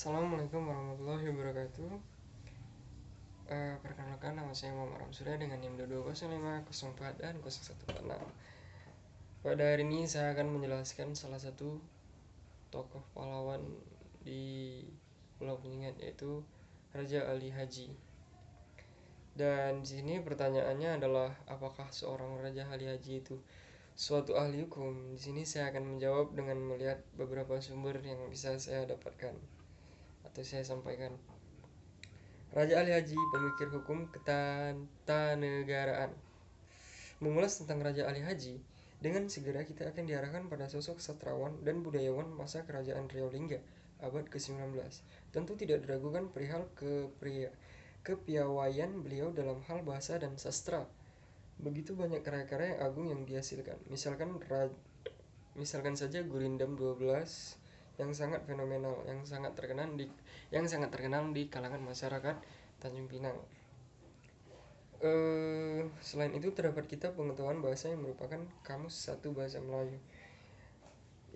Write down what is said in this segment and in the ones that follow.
Assalamualaikum warahmatullahi wabarakatuh. Perkenalkan, nama saya Muhammad Surya dengan NIM 220504 dan 0146. Pada hari ini saya akan menjelaskan salah satu tokoh pahlawan di Pulau Penyengat, yaitu Raja Ali Haji. Dan di sini pertanyaannya adalah, apakah seorang Raja Ali Haji itu suatu ahli hukum? Di sini saya akan menjawab dengan melihat beberapa sumber yang bisa saya dapatkan atau saya sampaikan. Raja Ali Haji, pemikir hukum ketatanegaraan. Mengulas tentang Raja Ali Haji, dengan segera kita akan diarahkan pada sosok sastrawan dan budayawan masa kerajaan Riau Lingga abad ke-19. Tentu tidak diragukan perihal kepiawaian beliau dalam hal bahasa dan sastra. Begitu banyak karya-karya yang agung yang dihasilkan. Misalkan saja Gurindam 12 yang sangat fenomenal, yang sangat terkenal di kalangan masyarakat Tanjung Pinang. Selain itu terdapat kitab pengetahuan bahasa yang merupakan kamus satu bahasa Melayu,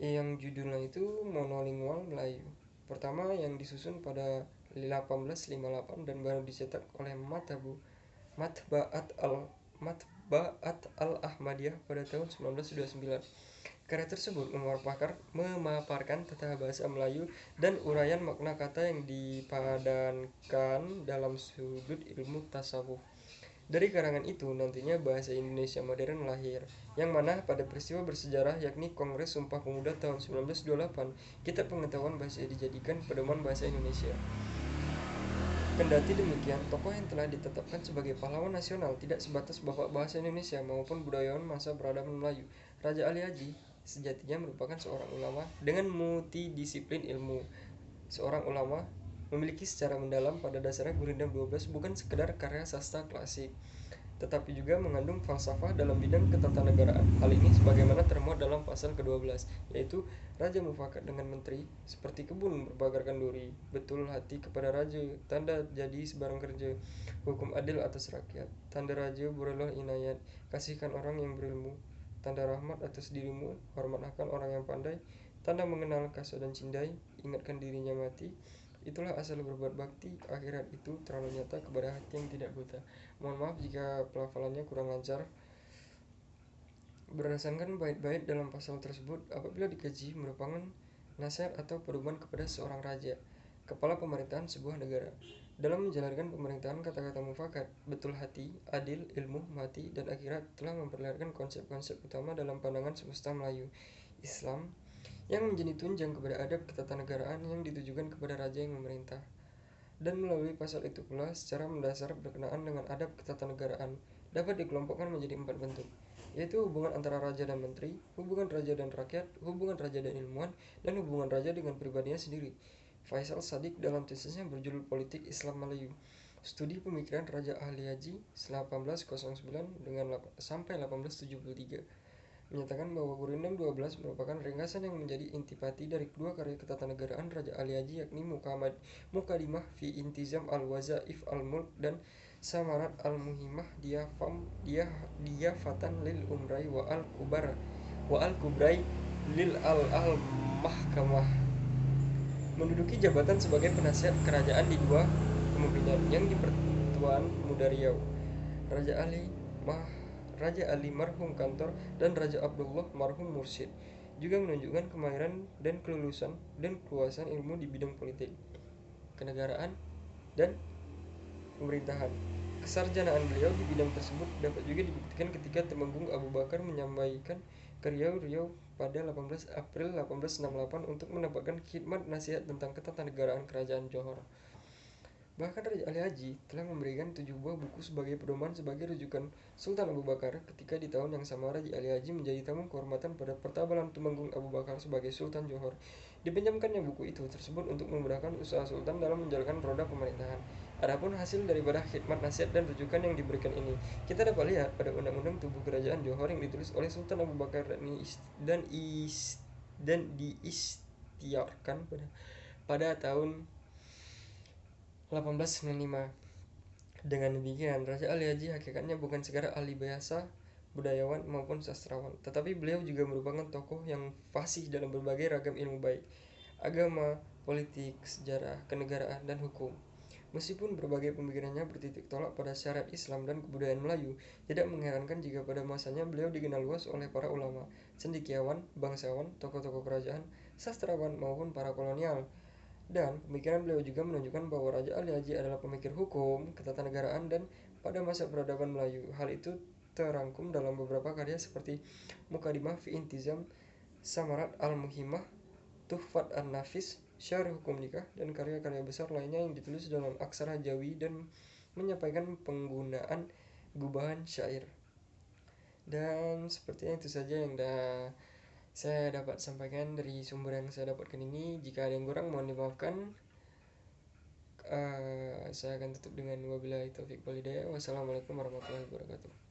yang judulnya itu Monolingual Melayu. Pertama yang disusun pada 1858 dan baru dicetak oleh Matbaat Al-Ahmadiyah pada tahun 1929. Karya tersebut memaparkan tata bahasa Melayu dan uraian makna kata yang dipadankan dalam sudut ilmu tasawuf. Dari karangan itu nantinya bahasa Indonesia modern lahir, yang mana pada peristiwa bersejarah yakni Kongres Sumpah Pemuda tahun 1928, kitab pengetahuan bahasa dijadikan pedoman bahasa Indonesia. Kendati demikian, tokoh yang telah ditetapkan sebagai pahlawan nasional tidak sebatas bapak bahasa Indonesia maupun budayawan masa peradaban Melayu. Raja Ali Haji sejatinya merupakan seorang ulama dengan multidisiplin ilmu. Seorang ulama memiliki secara mendalam pada dasarnya Gurindam 12 bukan sekedar karya sastra klasik, tetapi juga mengandung falsafah dalam bidang ketatanegaraan. Hal ini sebagaimana termuat dalam pasal ke-12, yaitu raja mufakat dengan menteri seperti kebun berbagarkan duri, betul hati kepada raja, tanda jadi sebarang kerja, hukum adil atas rakyat, tanda raja burelah inayat, kasihkan orang yang berilmu, tanda rahmat atas dirimu, hormat akan orang yang pandai, tanda mengenal kasih dan cindai, ingatkan dirinya mati. Itulah asal berbuat bakti, akhirat itu terlalu nyata kepada hati yang tidak buta. Mohon maaf jika pelafalannya kurang lancar. Berdasarkan bait-bait dalam pasal tersebut, apabila dikaji merupakan nasihat atau pedoman kepada seorang raja, kepala pemerintahan sebuah negara. Dalam menjalankan pemerintahan, kata-kata mufakat, betul hati, adil, ilmu, mati, dan akhirat telah memperlihatkan konsep-konsep utama dalam pandangan semesta Melayu Islam yang menjadi tunjang kepada adab ketatanegaraan yang ditujukan kepada raja yang memerintah. Dan melalui pasal itu pula, secara mendasar berkenaan dengan adab ketatanegaraan dapat dikelompokkan menjadi 4 bentuk, yaitu hubungan antara raja dan menteri, hubungan raja dan rakyat, hubungan raja dan ilmuwan, dan hubungan raja dengan pribadinya sendiri. Faisal Shadiq dalam tesisnya berjudul Politik Islam Melayu, Studi Pemikiran Raja Ali Haji 1809 sampai 1873, menyatakan bahwa Gurindam 12 merupakan ringkasan yang menjadi intipati dari kedua karya ketatanegaraan Raja Ali Haji, yakni Mukadimah fi Intizam al-Wazaif al-Mulk dan Samarat al-Muhimmah Diyafatan lil Umrai wa al-Kubrai lil al-Mahkamah. Menduduki jabatan sebagai penasihat kerajaan di dua kepemimpinan yang di Pertuan Muda Riau, Raja Ali marhum Kantor dan Raja Abdullah marhum Mursyid, juga menunjukkan kemahiran dan kelulusan dan keluasan ilmu di bidang politik, kenegaraan, dan pemerintahan. Kesarjanaan beliau di bidang tersebut dapat juga dibuktikan ketika Temenggung Abu Bakar menyampaikan ke Riau pada 18 April 1868 untuk mendapatkan khidmat nasihat tentang ketatanegaraan kerajaan Johor. Bahkan Raja Ali Haji telah memberikan 7 buah buku sebagai pedoman sebagai rujukan Sultan Abu Bakar ketika di tahun yang sama Raja Ali Haji menjadi tamu kehormatan pada pertabalan Temenggung Abu Bakar sebagai Sultan Johor. Dipinjamkannya buku itu tersebut untuk memudahkan usaha Sultan dalam menjalankan roda pemerintahan. Adapun hasil daripada khidmat nasihat dan rujukan yang diberikan ini, kita dapat lihat pada Undang-Undang Tubuh Kerajaan Johor yang ditulis oleh Sultan Abu Bakar dan diistiarkan pada tahun 1895. Dengan demikian, Raja Ali Haji hakikatnya bukan sekadar ahli bahasa, budayawan, maupun sastrawan, tetapi beliau juga merupakan tokoh yang fasih dalam berbagai ragam ilmu baik. agama, politik, sejarah, kenegaraan, dan hukum. Meskipun berbagai pemikirannya bertitik tolak pada syariat Islam dan kebudayaan Melayu, tidak mengherankan jika pada masanya beliau dikenal luas oleh para ulama, cendekiawan, bangsawan, tokoh-tokoh kerajaan, sastrawan, maupun para kolonial. Dan pemikiran beliau juga menunjukkan bahwa Raja Ali Haji adalah pemikir hukum, ketatanegaraan, dan pada masa peradaban Melayu. Hal itu terangkum dalam beberapa karya seperti Mukadimah fi Intizam, Samarat al-Muhimmah, Tuhfat an-Nafis, Syarh Hukum Nikah, dan karya-karya besar lainnya yang ditulis dalam aksara Jawi dan menyampaikan penggunaan gubahan syair. Dan sepertinya itu saja yang saya dapat sampaikan dari sumber yang saya dapatkan ini. Jika ada yang kurang mohon dimaafkan. Saya akan tutup dengan wabillahi taufiq walhidayah. Wassalamualaikum warahmatullahi wabarakatuh.